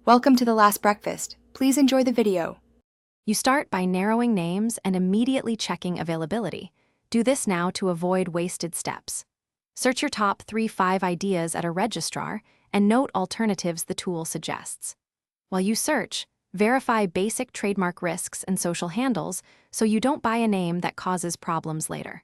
Welcome to The Last Breakfast. Please enjoy the video. You start by narrowing names and immediately checking availability. Do this now to avoid wasted steps. Search your top 3-5 ideas at a registrar and note alternatives the tool suggests. While you search, verify basic trademark risks and social handles so you don't buy a name that causes problems later.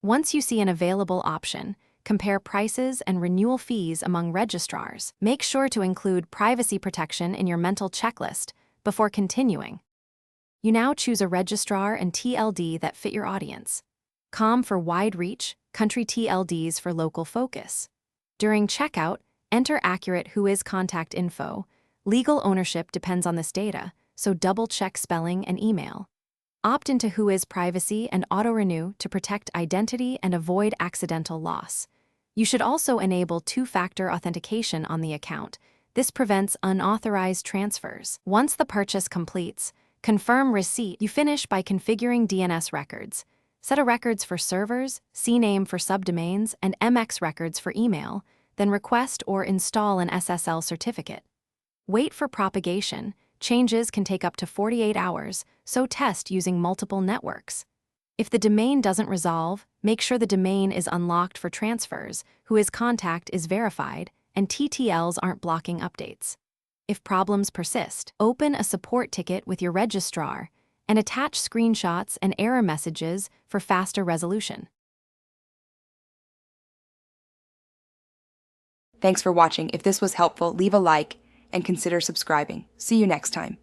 Once you see an available option, compare prices and renewal fees among registrars. Make sure to include privacy protection in your mental checklist before continuing. You now choose a registrar and TLD that fit your audience. COM for wide reach, country TLDs for local focus. During checkout, enter accurate Whois contact info. Legal ownership depends on this data, so double-check spelling and email. Opt into Whois privacy and auto-renew to protect identity and avoid accidental loss. You should also enable two-factor authentication on the account. This prevents unauthorized transfers. Once the purchase completes, confirm receipt. You finish by configuring DNS records. Set a records for servers, CNAME for subdomains, and MX records for email, then request or install an SSL certificate. Wait for propagation. Changes can take up to 48 hours, so test using multiple networks. If the domain doesn't resolve, make sure the domain is unlocked for transfers, Whois contact is verified, and TTLs aren't blocking updates. If problems persist, open a support ticket with your registrar and attach screenshots and error messages for faster resolution. Thanks for watching. If this was helpful, leave a like and consider subscribing. See you next time.